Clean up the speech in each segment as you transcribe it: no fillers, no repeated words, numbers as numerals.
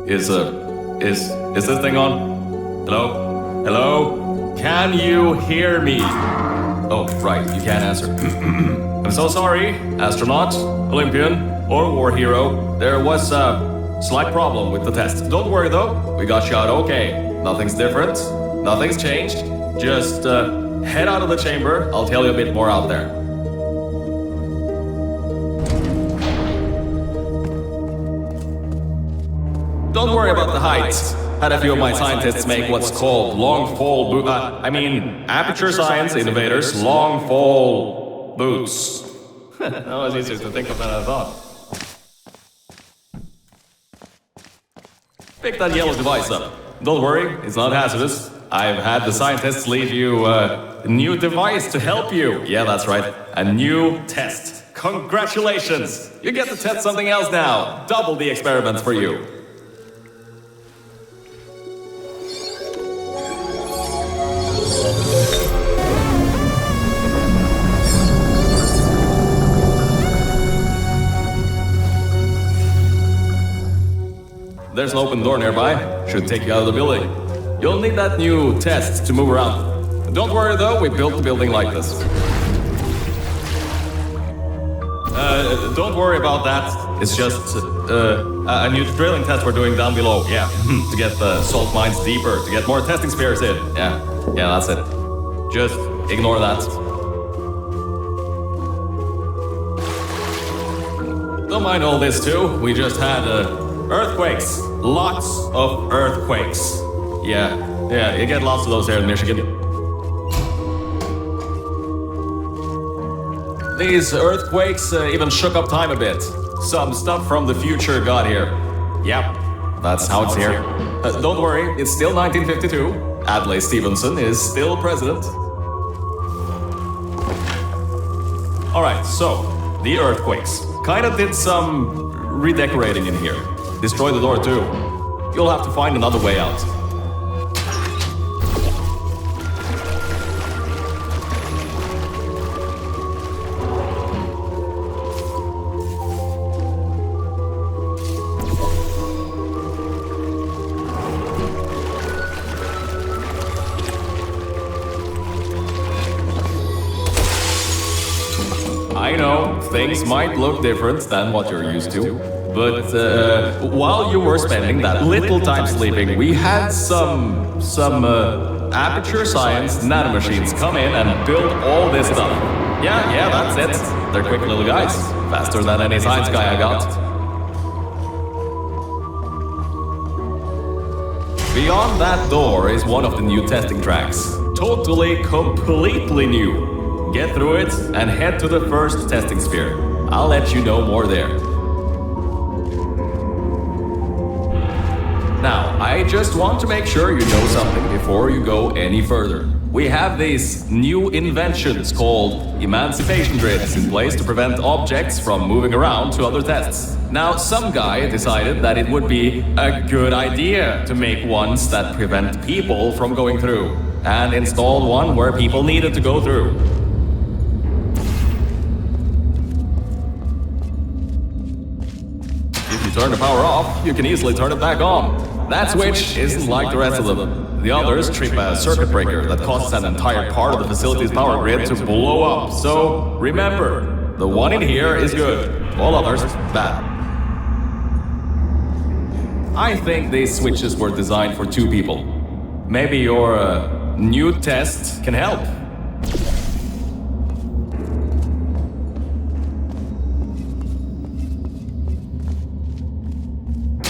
Is this thing on? Hello? Hello? Can you hear me? Oh, right, you can't answer. I'm so sorry, astronaut, Olympian, or war hero. There was a slight problem with the test. Don't worry though, we got shot okay. Nothing's different, nothing's changed. Just head out of the chamber, I'll tell you a bit more out there. Don't worry about the height. Had a few of my scientists make what's called long fall aperture science innovators long fall boots. That was easier to think of than I thought. Pick that yellow device up. Don't worry, it's not hazardous. I've had the scientists leave you a new device to help you. Yeah, that's right. A new test. Congratulations! You get to test something else now. Double the experiments for you. There's an open door nearby. Should take you out of the building. You'll need that new test to move around. Don't worry though, we built the building like this. Don't worry about that. It's just a new drilling test we're doing down below. Yeah, to get the salt mines deeper, to get more testing spheres in. Yeah, that's it. Just ignore that. Don't mind all this too. We just had earthquakes. Lots of earthquakes. Yeah, you get lots of those here in Michigan. These earthquakes even shook up time a bit. Some stuff from the future got here. Yep, that's how it's here. Don't worry, it's still 1952. Adlai Stevenson is still president. Alright, so, the earthquakes. Kinda did some redecorating in here. Destroy the door too. You'll have to find another way out. I know, things might look different than what you're used to, but while you were spending that little time sleeping, we had some aperture science nanomachines come in and build all this stuff. Yeah, that's it. They're quick little guys, faster than any science guy I got. Beyond that door is one of the new testing tracks. Totally, completely new. Get through it and head to the first testing sphere. I'll let you know more there. Now, I just want to make sure you know something before you go any further. We have these new inventions called emancipation grids in place to prevent objects from moving around to other tests. Now, some guy decided that it would be a good idea to make ones that prevent people from going through, and installed one where people needed to go through. If you turn the power off, you can easily turn it back on. That switch isn't like the rest of them. The others trip a circuit breaker that causes an entire part of the facility's power grid to blow up. So, remember, the one in here is good, all others bad. I think these switches were designed for two people. Maybe your new test can help.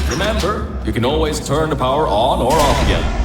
Remember, you can always turn the power on or off again.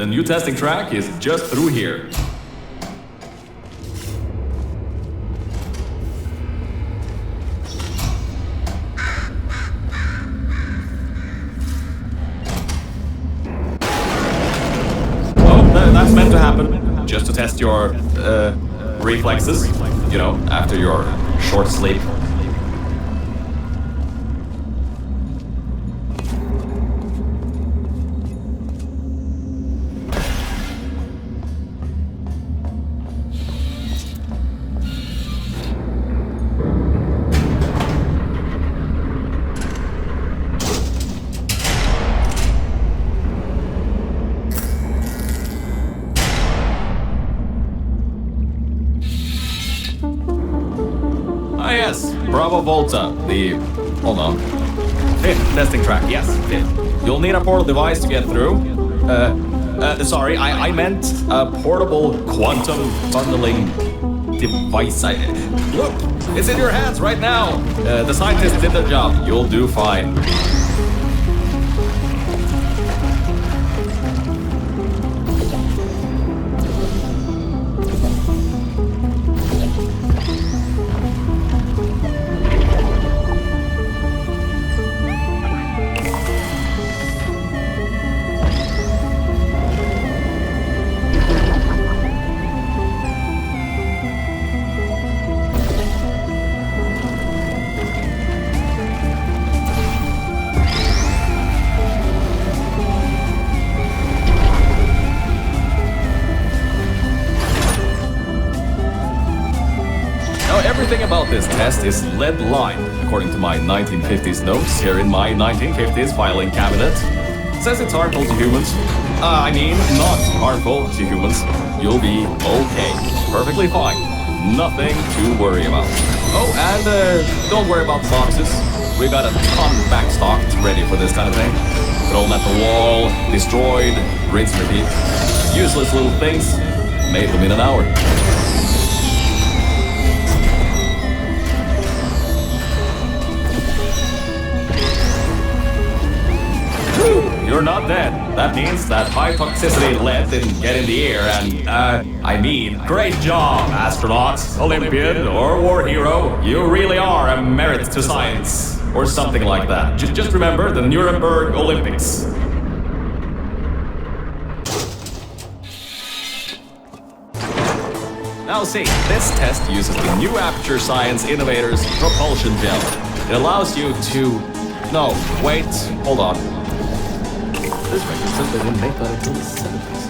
The new testing track is just through here. That's meant to happen, just to test your reflexes, you know, after your short sleep. Yes, Bravo Volta, hold on, 5th testing track, yes, 5th. You'll need a portal device to get through. Sorry, I meant a portable quantum tunneling device. Look, it's in your hands right now. The scientists did their job. You'll do fine. Everything about this test is lead line, according to my 1950s notes here in my 1950s filing cabinet. Says it's harmful to humans. I mean, not harmful to humans. You'll be okay. Perfectly fine. Nothing to worry about. Oh, and don't worry about boxes. We got a ton backstocked ready for this kind of thing. Thrown at the wall, destroyed, rinse, repeat. Useless little things. Made them in an hour. You're not dead. That means that high toxicity lead didn't get in the air and, I mean, great job, astronaut, Olympian, or war hero. You really are a merit to science. Or something like that. Just remember the Nuremberg Olympics. Now see, this test uses the new Aperture Science Innovators propulsion gel. It allows you to... No, wait, hold on. This record says they didn't make that until the 70s.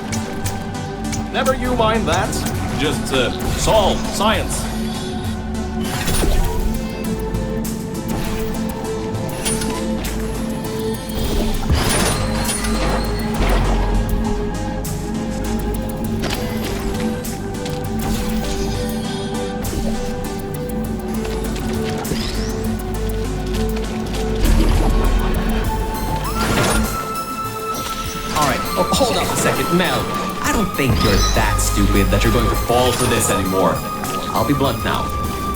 Never you mind that. Just, solve science. Hold up a second, Mel. I don't think you're that stupid that you're going to fall for this anymore. I'll be blunt now.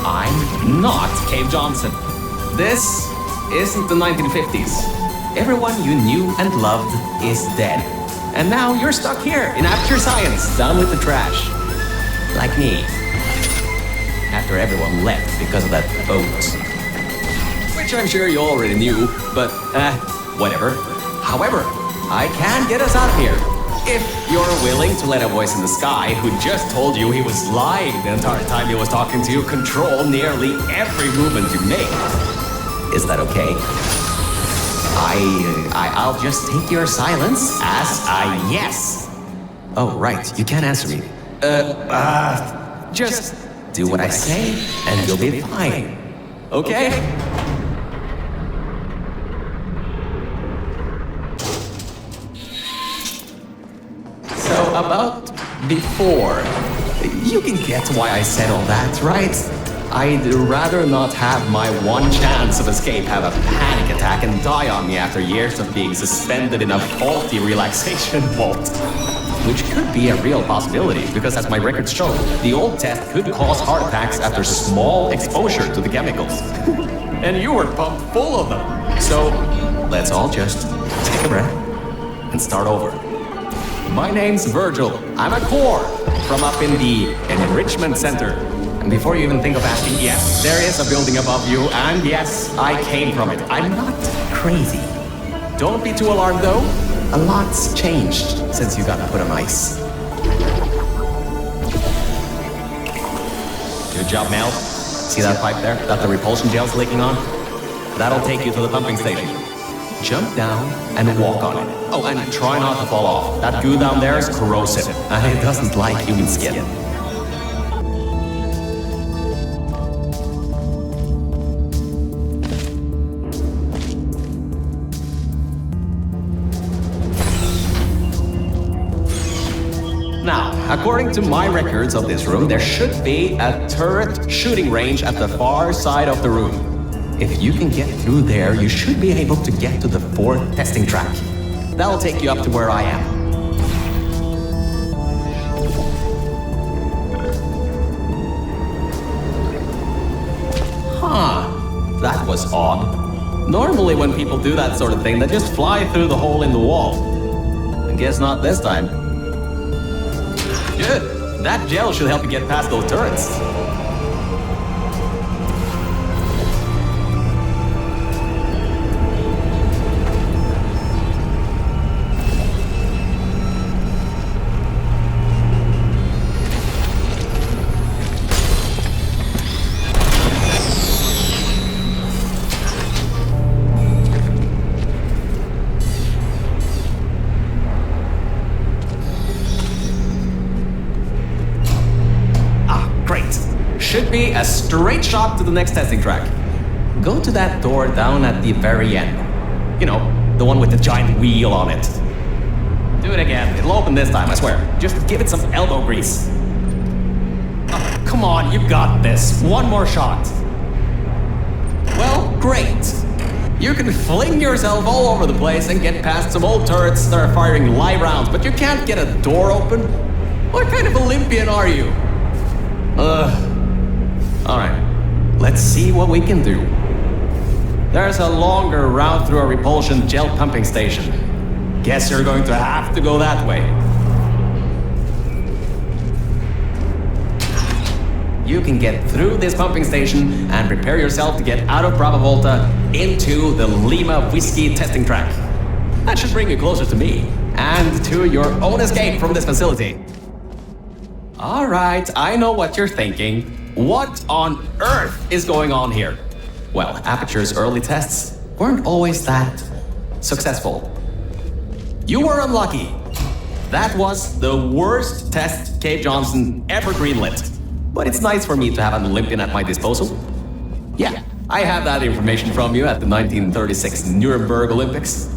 I'm not Cave Johnson. This isn't the 1950s. Everyone you knew and loved is dead. And now you're stuck here in Aperture Science, down with the trash. Like me. After everyone left because of that boat. Which I'm sure you already knew, but, whatever. However, I can get us out of here. If you're willing to let a voice in the sky who just told you he was lying the entire time he was talking to you control nearly every movement you make. Is that okay? I'll just take your silence as a yes. Oh, right. You can't answer me. Just do what I say and you'll be fine. Okay? About before. You can get why I said all that, right? I'd rather not have my one chance of escape have a panic attack and die on me after years of being suspended in a faulty relaxation vault. Which could be a real possibility, because as my records show, the old test could cause heart attacks after small exposure to the chemicals. And you were pumped full of them. So, let's all just take a breath and start over. My name's Virgil. I'm a core from up in the enrichment center. And before you even think of asking, yes, there is a building above you, and yes, I came from it. I'm not crazy. Don't be too alarmed though. A lot's changed since you got put on ice. Good job, Mel. See that pipe there that the repulsion gel's leaking on? That'll take you to the pumping station. Jump down and walk on it. Oh, and try not to fall off. That goo down there is corrosive, and it doesn't like human skin. Now, according to my records of this room, there should be a turret shooting range at the far side of the room. If you can get through there, you should be able to get to the 4th testing track. That'll take you up to where I am. Huh, that was odd. Normally when people do that sort of thing, they just fly through the hole in the wall. I guess not this time. Good, that gel should help you get past those turrets. Should be a straight shot to the next testing track. Go to that door down at the very end. You know, the one with the giant wheel on it. Do it again. It'll open this time, I swear. Just give it some elbow grease. Oh, come on, you got this. One more shot. Well, great. You can fling yourself all over the place and get past some old turrets that are firing live rounds, but you can't get a door open? What kind of Olympian are you? Alright, let's see what we can do. There's a longer route through a repulsion gel pumping station. Guess you're going to have to go that way. You can get through this pumping station and prepare yourself to get out of Bravo Volta into the Lima Whiskey testing track. That should bring you closer to me and to your own escape from this facility. Alright, I know what you're thinking. What on earth is going on here? Well, Aperture's early tests weren't always that successful. You were unlucky. That was the worst test Cave Johnson ever greenlit. But it's nice for me to have an Olympian at my disposal. Yeah, I have that information from you at the 1936 Nuremberg Olympics.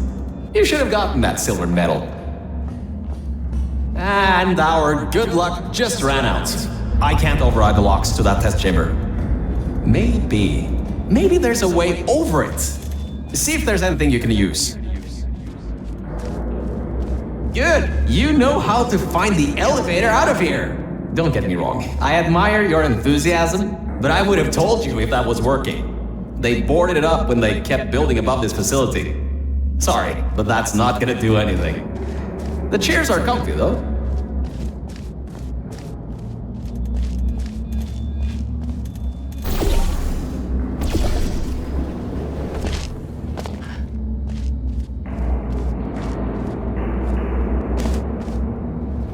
You should have gotten that silver medal. And our good luck just ran out. I can't override the locks to that test chamber. Maybe there's a way over it. See if there's anything you can use. Good, you know how to find the elevator out of here. Don't get me wrong, I admire your enthusiasm, but I would have told you if that was working. They boarded it up when they kept building above this facility. Sorry, but that's not gonna do anything. The chairs are comfy though.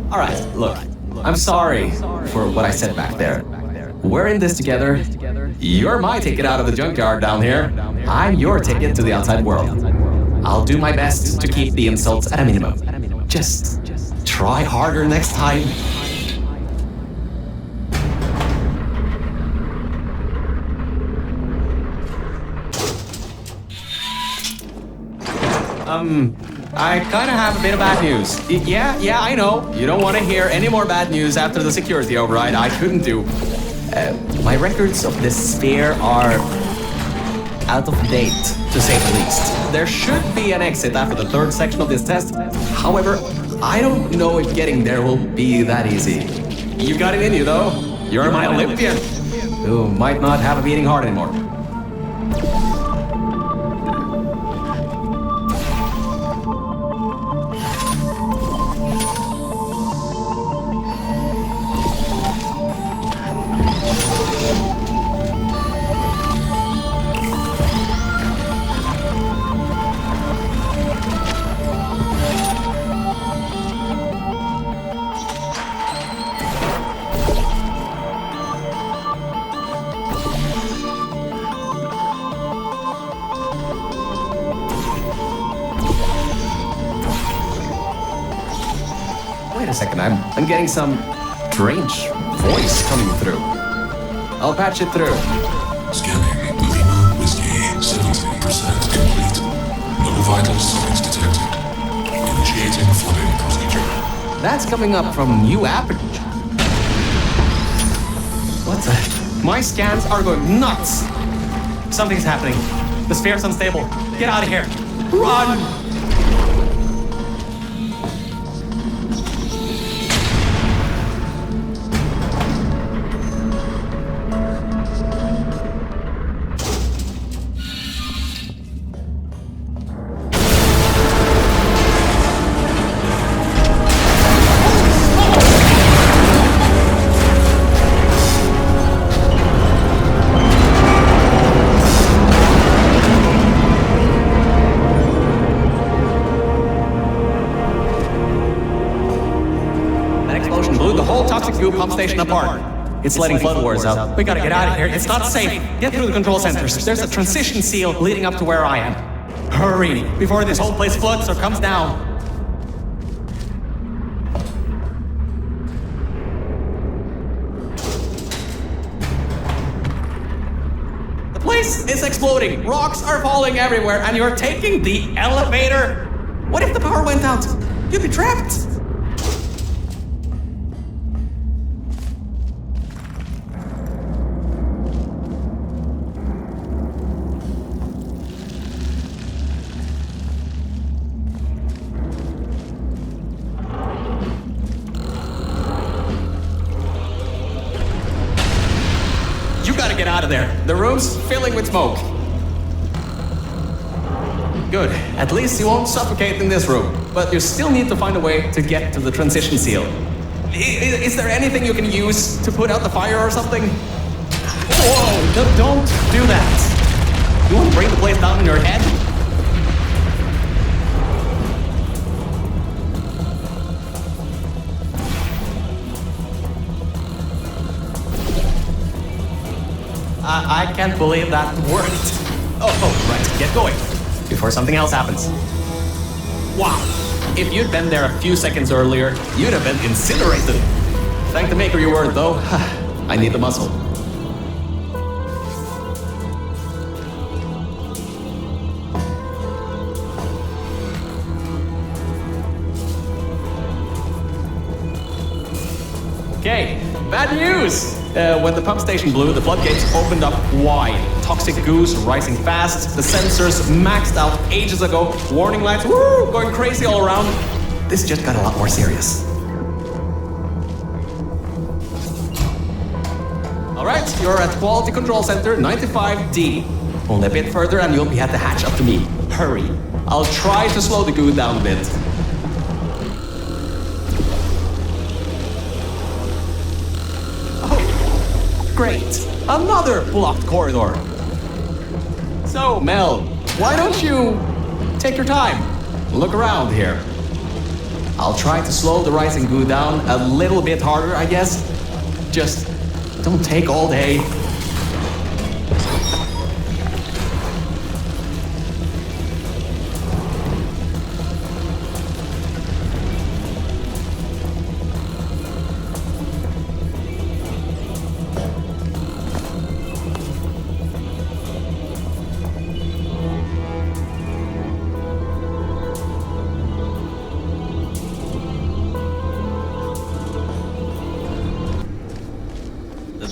Alright, look, I'm sorry for what I said back there. We're in this together. You're my ticket out of the junkyard down here. I'm your ticket to the outside world. I'll do my best to keep the insults at a minimum. Just try harder next time. I kinda have a bit of bad news. Yeah, I know. You don't want to hear any more bad news after the security override. I couldn't do. My records of this sphere are out of date, to say the least. There should be an exit after the third section of this test. However, I don't know if getting there will be that easy. You got it in you, though. You're my Olympian, who might not have a beating heart anymore. second. I'm getting some strange voice coming through. I'll patch it through. Scanning Lima Whiskey 70% complete. No vital signs detected. Initiating flooding procedure. That's coming up from new aperture. What the? My scans are going nuts. Something's happening. The sphere's unstable. Get out of here. Run! Pump station apart. It's letting flood wars out. We gotta get out of here. It's not safe. Get through the control centers. There's a transition seal leading up to where I am. Hurry, before this whole place floods or comes down. The place is exploding. Rocks are falling everywhere, and you're taking the elevator? What if the power went out? You'd be trapped. Get out of there. The room's filling with smoke. Good. At least you won't suffocate in this room. But you still need to find a way to get to the transition seal. Is there anything you can use to put out the fire or something? Whoa! Don't do that. You want to bring the place down in your head? I can't believe that worked. Oh, right, get going, before something else happens. Wow, if you'd been there a few seconds earlier, you'd have been incinerated. Thank the maker you were, though. I need the muscle. Okay, bad news! When the pump station blew, the floodgates opened up wide. Toxic goos rising fast, the sensors maxed out ages ago, warning lights going crazy all around. This just got a lot more serious. Alright, you're at Quality Control Center 95D. Only a bit further and you'll be at the hatch up to me. Hurry. I'll try to slow the goo down a bit. Great! Another blocked corridor! So, Mel, why don't you take your time? Look around here. I'll try to slow the rising goo down a little bit harder, I guess. Just don't take all day.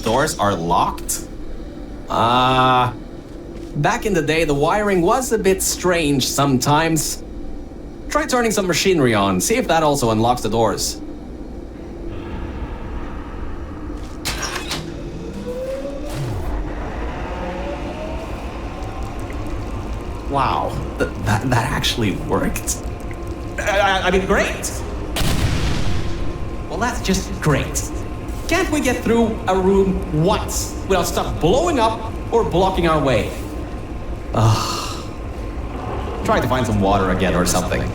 Doors are locked? Back in the day, the wiring was a bit strange sometimes. Try turning some machinery on, see if that also unlocks the doors. Wow, that actually worked. I mean, great! Well, that's just great. Can't we get through a room once without stuff blowing up or blocking our way? Try to find some water again or something.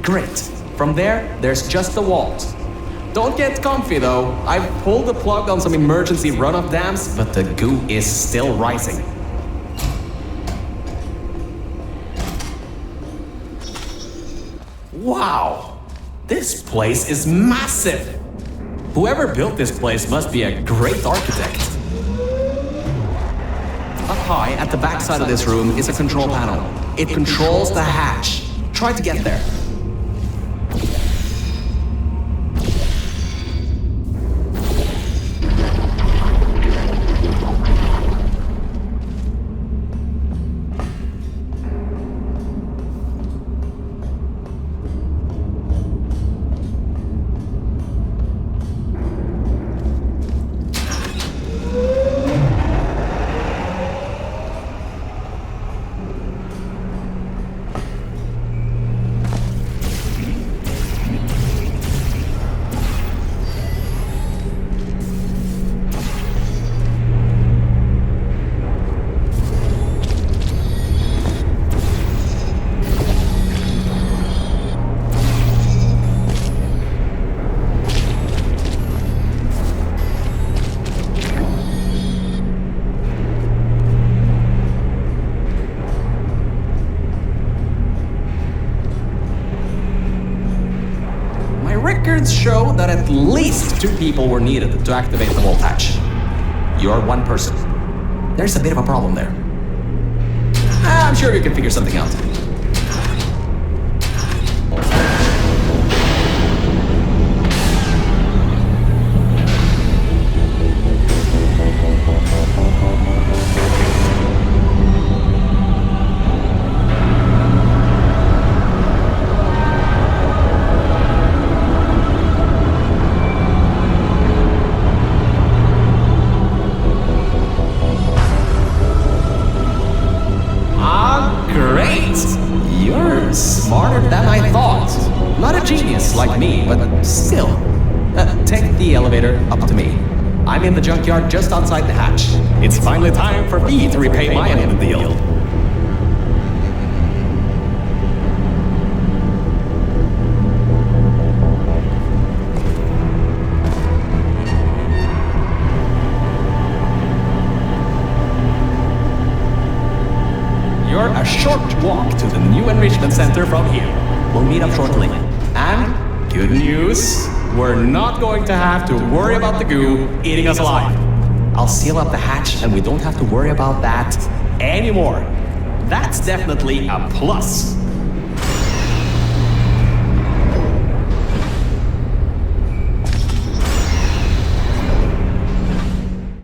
Great. From there's just the vault. Don't get comfy though. I've pulled the plug on some emergency runoff dams, but the goo is still rising. Wow! This place is massive! Whoever built this place must be a great architect. Up high, at the back side of this room, is a control panel. It controls the hatch. Try to get there. Records show that at least 2 people were needed to activate the vault hatch. You're one person. There's a bit of a problem there. I'm sure you can figure something out. Smarter than I thought. Not a genius like me, but still. Take the elevator up to me. I'm in the junkyard just outside the hatch. It's finally time for me to repay my end of the deal. You're a short walk to the new enrichment center from here. We'll meet up shortly. And good news, we're not going to have to worry about the goo eating us alive. I'll seal up the hatch and we don't have to worry about that anymore. That's definitely a plus.